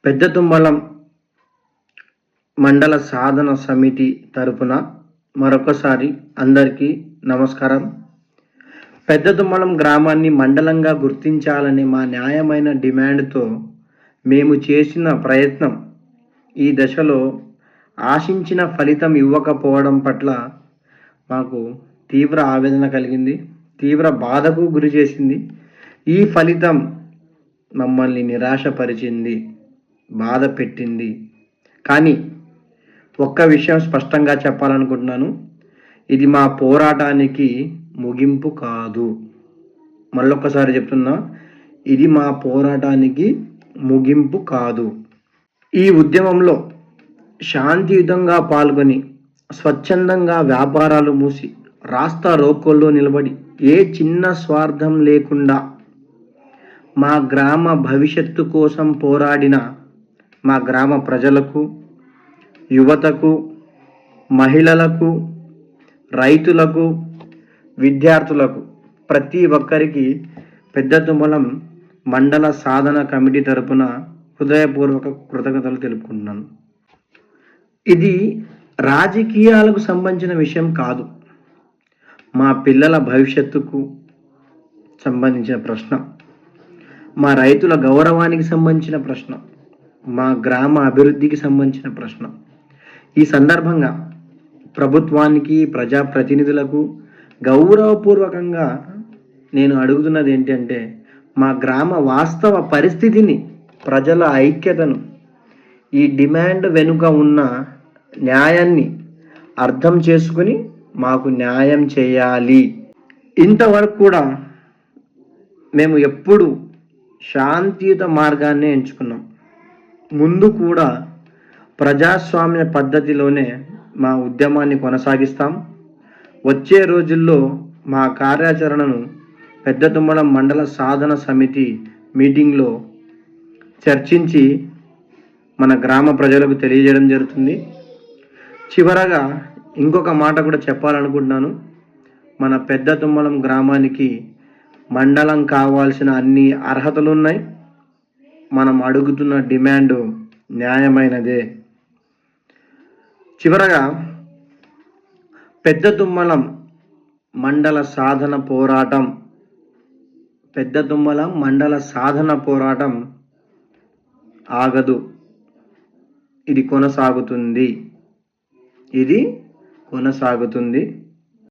పెద్ద తుమ్మలం మండల సాధన సమితి తరపున మరొకసారి అందరికీ నమస్కారం. పెద్ద తుమ్మలం గ్రామాన్ని మండలంగా గుర్తించాలనే మా న్యాయమైన డిమాండ్తో మేము చేసిన ప్రయత్నం ఈ దశలో ఆశించిన ఫలితం ఇవ్వకపోవడం పట్ల మాకు తీవ్ర ఆవేదన కలిగింది, తీవ్ర బాధకు గురి చేసింది. ఈ ఫలితం మమ్మల్ని నిరాశపరిచింది, బాధ పెట్టింది. కానీ ఒక్క విషయం స్పష్టంగా చెప్పాలనుకుంటున్నాను, ఇది మా పోరాటానికి ముగింపు కాదు. మళ్ళొక్కసారి చెప్తున్నా, ఇది మా పోరాటానికి ముగింపు కాదు. ఈ ఉద్యమంలో శాంతియుతంగా పాల్గొని స్వచ్ఛందంగా వ్యాపారాలు మూసి రాస్తా రోకోల్లో నిలబడి ఏ చిన్న స్వార్థం లేకుండా మా గ్రామ భవిష్యత్తు కోసం పోరాడిన మా గ్రామ ప్రజలకు, యువతకు, మహిళలకు, రైతులకు, విద్యార్థులకు, ప్రతి ఒక్కరికి పెద్ద తుమ్మలం మండల సాధన కమిటీ తరపున హృదయపూర్వక కృతజ్ఞతలు తెలుపుకుంటున్నాను. ఇది రాజకీయాలకు సంబంధించిన విషయం కాదు, మా పిల్లల భవిష్యత్తుకు సంబంధించిన ప్రశ్న, మా రైతుల గౌరవానికి సంబంధించిన ప్రశ్న, మా గ్రామ అభివృద్ధికి సంబంధించిన ప్రశ్న. ఈ సందర్భంగా ప్రభుత్వానికి, ప్రజాప్రతినిధులకు గౌరవపూర్వకంగా నేను అడుగుతున్నది ఏంటంటే, మా గ్రామ వాస్తవ పరిస్థితిని, ప్రజల ఐక్యతను, ఈ డిమాండ్ వెనుక ఉన్న న్యాయాన్ని అర్థం చేసుకుని మాకు న్యాయం చేయాలి. ఇంతవరకు కూడా మేము ఎప్పుడు శాంతియుత మార్గాన్ని ఎంచుకున్నాం. ముందు కూడా ప్రజాస్వామ్య పద్ధతిలోనే మా ఉద్యమాన్ని కొనసాగిస్తాం. వచ్చే రోజుల్లో మా కార్యాచరణను పెద్ద తుమ్మలం మండల సాధన సమితి మీటింగ్లో చర్చించి మన గ్రామ ప్రజలకు తెలియజేయడం జరుగుతుంది. చివరగా ఇంకొక మాట కూడా చెప్పాలనుకుంటున్నాను. మన పెద్ద తుమ్మలం గ్రామానికి మండలం కావాల్సిన అన్ని అర్హతలు ఉన్నాయి. మనం అడుగుతున్న డిమాండ్ న్యాయమైనదే. చివరగా పెద్ద తుమ్మలం మండల సాధన పోరాటం, పెద్ద తుమ్మలం మండల సాధన పోరాటం ఆగదు. ఇది కొనసాగుతుంది.